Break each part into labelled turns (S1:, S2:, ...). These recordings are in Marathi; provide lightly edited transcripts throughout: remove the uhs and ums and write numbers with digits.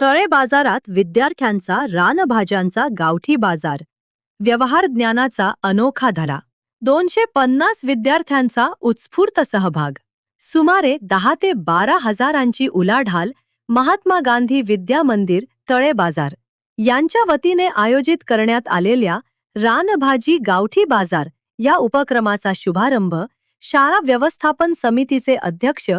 S1: तळे बाजारात विद्यार्थ्यांचा रानभाज्यांचा गावठी बाजार, व्यवहार ज्ञानाचा अनोखा धडा. 250 विद्यार्थ्यांचा उत्स्फूर्त सहभाग. सुमारे 10 ते 12 हजारांची उलाढाल. महात्मा गांधी विद्या मंदिर तळे बाजार यांच्या वतीने आयोजित करण्यात आलेल्या रानभाजी गावठी बाजार या उपक्रमाचा शुभारंभ शाळा व्यवस्थापन समितीचे अध्यक्ष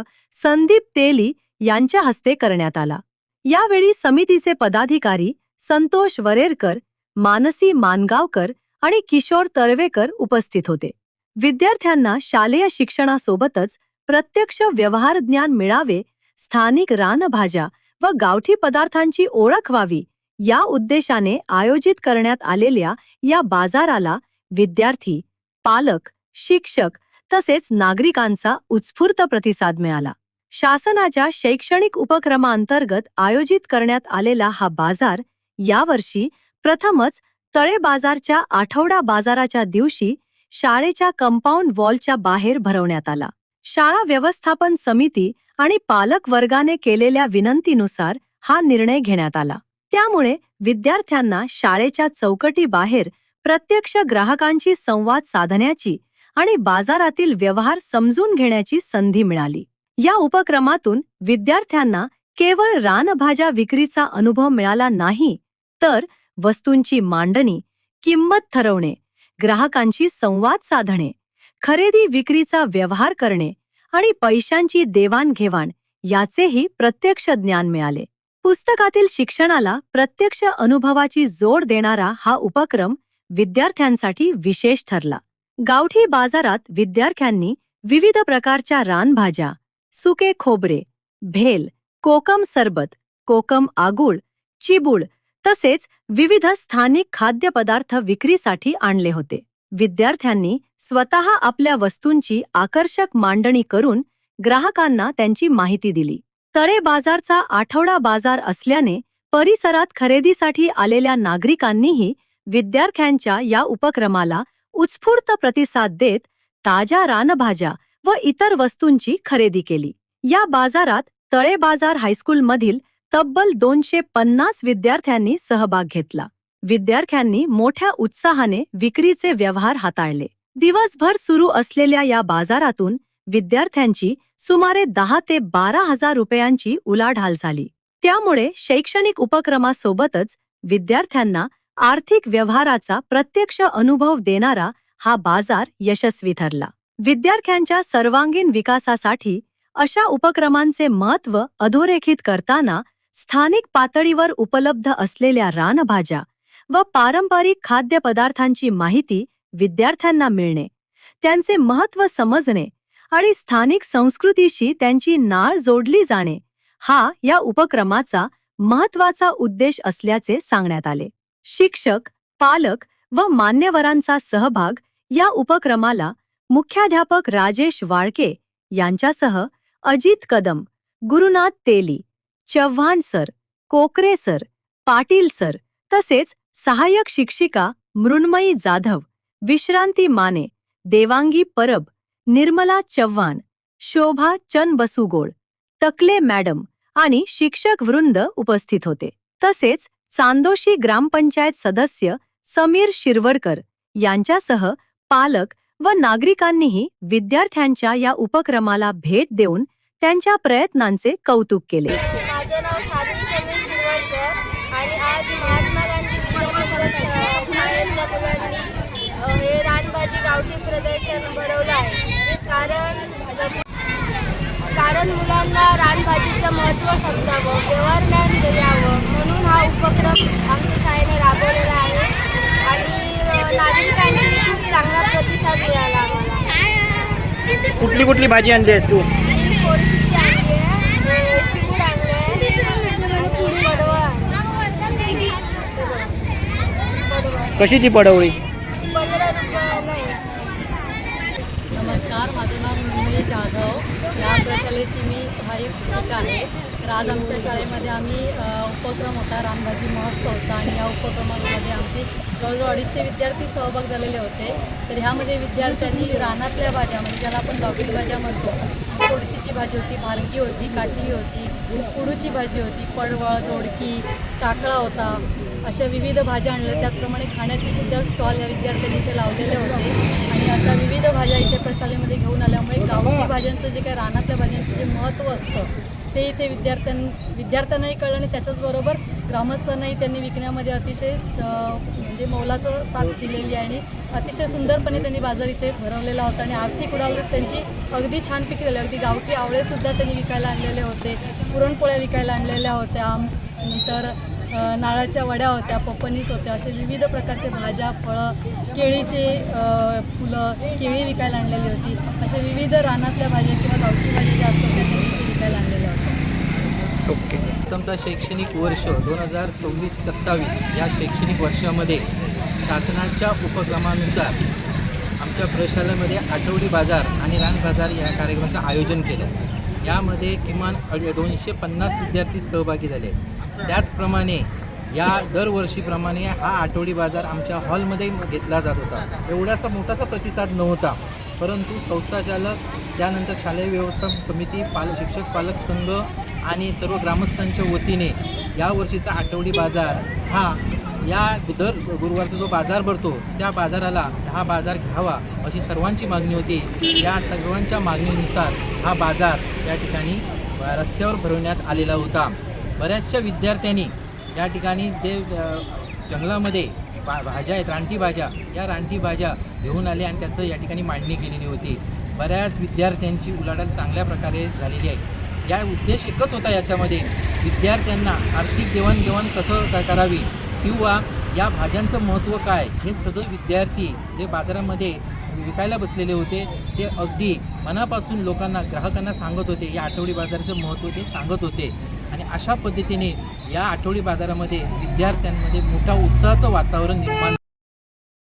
S1: संदीप तेली यांच्या हस्ते करण्यात आला. यावेळी समितीचे पदाधिकारी संतोष वरेरकर, मानसी मानगावकर आणि किशोर तळवेकर उपस्थित होते. विद्यार्थ्यांना शालेय शिक्षणासोबतच प्रत्यक्ष व्यवहार ज्ञान मिळावे, स्थानिक रानभाज्या व गावठी पदार्थांची ओळख व्हावी या उद्देशाने आयोजित करण्यात आलेल्या या बाजाराला विद्यार्थी, पालक, शिक्षक तसेच नागरिकांचा उत्स्फूर्त प्रतिसाद मिळाला. शासनाच्या शैक्षणिक उपक्रमांतर्गत आयोजित करण्यात आलेला हा बाजार यावर्षी प्रथमच तळे बाजारच्या आठवडा बाजाराच्या दिवशी शाळेच्या कंपाऊंड वॉलच्या बाहेर भरवण्यात आला. शाळा व्यवस्थापन समिती आणि पालक वर्गाने केलेल्या विनंतीनुसार हा निर्णय घेण्यात आला. त्यामुळे विद्यार्थ्यांना शाळेच्या चौकटी बाहेर प्रत्यक्ष ग्राहकांशी संवाद साधण्याची आणि बाजारातील व्यवहार समजून घेण्याची संधी मिळाली. या उपक्रमातून विद्यार्थ्यांना केवळ रानभाज्या विक्रीचा अनुभव मिळाला नाही, तर वस्तूंची मांडणी, किंमत ठरवणे, ग्राहकांशी संवाद साधणे, खरेदी विक्रीचा व्यवहार करणे आणि पैशांची देवाणघेवाण याचेही प्रत्यक्ष ज्ञान मिळाले. पुस्तकातील शिक्षणाला प्रत्यक्ष अनुभवाची जोड देणारा हा उपक्रम विद्यार्थ्यांसाठी विशेष ठरला. गावठी बाजारात विद्यार्थ्यांनी विविध प्रकारच्या रानभाज्या, सुके खोबरे, भेल, कोकम सरबत, कोकम आगूळ, चिबूळ तसेच विविध स्थानिक खाद्यपदार्थ विक्रीसाठी आणले होते. विद्यार्थ्यांनी स्वतः आपल्या वस्तूंची आकर्षक मांडणी करून ग्राहकांना त्यांची माहिती दिली. तळे बाजारचा आठवडा बाजार असल्याने परिसरात खरेदीसाठी आलेल्या नागरिकांनीही विद्यार्थ्यांच्या या उपक्रमाला उत्स्फूर्त प्रतिसाद देत ताज्या रानभाज्या व इतर वस्तूंची खरेदी केली. या बाजारात तळे बाजार हायस्कूलमधील तब्बल 250 विद्यार्थ्यांनी सहभाग घेतला. विद्यार्थ्यांनी मोठ्या उत्साहाने विक्रीचे व्यवहार हाताळले. दिवसभर सुरू असलेल्या या बाजारातून विद्यार्थ्यांची सुमारे 10 ते 12 हजार रुपयांची उलाढाल झाली. त्यामुळे शैक्षणिक उपक्रमासोबतच विद्यार्थ्यांना आर्थिक व्यवहाराचा प्रत्यक्ष अनुभव देणारा हा बाजार यशस्वी ठरला. विद्यार्थ्यांच्या सर्वांगीण विकासासाठी अशा उपक्रमांचे महत्त्व अधोरेखित करताना स्थानिक पातळीवर उपलब्ध असलेल्या रानभाज्या व पारंपरिक खाद्यपदार्थांची माहिती विद्यार्थ्यांना मिळणे, त्यांचे महत्त्व समजणे आणि स्थानिक संस्कृतीशी त्यांची नाळ जोडली जाणे हा या उपक्रमाचा महत्त्वाचा उद्देश असल्याचे सांगण्यात आले. शिक्षक, पालक व मान्यवरांचा सहभाग या उपक्रमाला मुख्याध्यापक राजेश वाळके यांच्यासह अजित कदम, गुरुनाथ तेली, चव्हाण सर, कोकरे सर, पाटील सर तसेच सहाय्यक शिक्षिका मृण्मयी जाधव, विश्रांती माने, देवांगी परब, निर्मला चव्हाण, शोभा चनबसुगोळ, तकले मॅडम आणि शिक्षक वृंद उपस्थित होते. तसेच चांदोशी ग्रामपंचायत सदस्य समीर शिरवरकर यांच्यासह पालक व नागरिकांनीही विद्यार्थ्यांच्या या उपक्रमाला भेट देऊन त्यांच्या प्रयत्नांचे कौतुक केले.
S2: माझे नाव समीर शिरवरकर आणि आज महात्मा गांधी विद्या शाळेतल्या मुलांनी हे रानभाजी गावठी प्रदर्शन भरवलं आहे. कारण मुलांना रानभाजीचं महत्त्व समजावं, व्यवहार ज्ञान यावं म्हणून हा उपक्रम आमच्या शाळेने राबवलेला आहे आणि नागरिकांची खूप चांगला प्रतिसाद मिळाला आम्हाला.
S3: कुठली भाजी आणली आहेस तू?
S2: ही फोडशीची आणली आहे, चिबूड आणली आहे आणि पडवळ आणली.
S3: कशी ती पडवळी?
S2: 15 रुपयाला आहे.
S4: नमस्कार, माझं नाव मृण्मयी जाधव. या प्रशालेची मी सहाय्यक शिक्षिका आहे. तर आज आमच्या शाळेमध्ये आम्ही उपक्रम होता रानभाजी महोत्सवचा आणि या उपक्रमामध्ये आमचे जवळजवळ 250 विद्यार्थी सहभाग झालेले होते. तर ह्यामध्ये विद्यार्थ्यांनी रानातल्या भाज्या म्हणजे ज्याला आपण गावठी भाज्या म्हणतो, कोळशीची भाजी होती, भालकी होती, काटली होती, कुडूची भाजी होती, पडवळ, दोडकी, टाकळा होता, अशा विविध भाज्या आणल्या. त्याचप्रमाणे खाण्याचे सुद्धा स्टॉल या विद्यार्थ्यांनी इथे लावलेले होते आणि अशा विविध भाज्या इथे प्रशालेमध्ये घेऊन आल्यामुळे गावठी भाज्यांचं जे काही रानातल्या भाज्यांचं जे महत्त्व असतं ते इथे विद्यार्थ्यांनाही कळलं आणि त्याच्याचबरोबर ग्रामस्थांनाही त्यांनी विकण्यामध्ये अतिशय म्हणजे मोलाचं साथ दिलेली आहे आणि अतिशय सुंदरपणे त्यांनी बाजार इथे भरवलेला होता आणि आर्थिक उडाल त्यांची अगदी छान पिकलेली. अगदी गावठी आवळेसुद्धा त्यांनी विकायला आणलेले होते, पुरणपोळ्या विकायला आणलेल्या होत्या, नंतर नारळाच्या वड्या होत्या, पपनीस होत्या, असे विविध प्रकारचे भाज्या, फळं, केळीचे फुलं, केळी विकायला आणलेली होती. अशा विविध रानातल्या भाज्या किंवा गावठी भाज्या ज्या असतात त्या त्यांनी विकायला आणलेल्या होत्या.
S3: ओके.
S5: प्रथमतः शैक्षणिक वर्ष 2026-27 या शैक्षणिक वर्षामध्ये शासनाच्या उपक्रमानुसार आमच्या प्रशालेमध्ये आठवडी बाजार आणि रान बाजार या कार्यक्रमाचं आयोजन केलं. यामध्ये किमान 250 विद्यार्थी सहभागी झाले. त्याचप्रमाणे या दरवर्षीप्रमाणे हा आठवडी बाजार आमच्या हॉलमध्ये घेतला जात होता. एवढासा मोठासा प्रतिसाद नव्हता, परंतु संस्थाचालक, त्यानंतर शालेय व्यवस्थापन समिती, शिक्षक पालक संघ आणि सर्व ग्रामस्थांच्या वतीने यावर्षीचा आठवडी बाजार हा या दर गुरुवारचा जो बाजार भरतो त्या बाजाराला हा बाजार घ्यावा अशी सर्वांची मागणी होती. या सर्वांच्या मागणीनुसार हा बाजार या ठिकाणी रस्त्यावर भरवण्यात आलेला होता. बऱ्याचशा विद्यार्थ्यांनी या ठिकाणी जे जंगलामध्ये भाज्या आहेत, रानटी भाज्या, या रानटी भाज्या घेऊन आले आणि त्याचं या ठिकाणी मांडणी केलेली होती. बऱ्याच विद्यार्थ्यांची उलाढाल चांगल्या प्रकारे झालेली आहे. या उद्देश एकच होता याच्यामध्ये विद्यार्थ्यांना आर्थिक देवाणघेवाण कसं करावी किंवा या भाज्यांचं महत्त्व काय हे सगळे विद्यार्थी जे बाजारामध्ये विकायला बसलेले होते ते अगदी मनापासून लोकांना, ग्राहकांना सांगत होते. या आठवडी बाजाराचं महत्त्व ते सांगत होते आणि अशा पद्धतीने या आठवडी बाजारामध्ये विद्यार्थ्यांमध्ये मोठा उत्साहाचं वातावरण निर्माण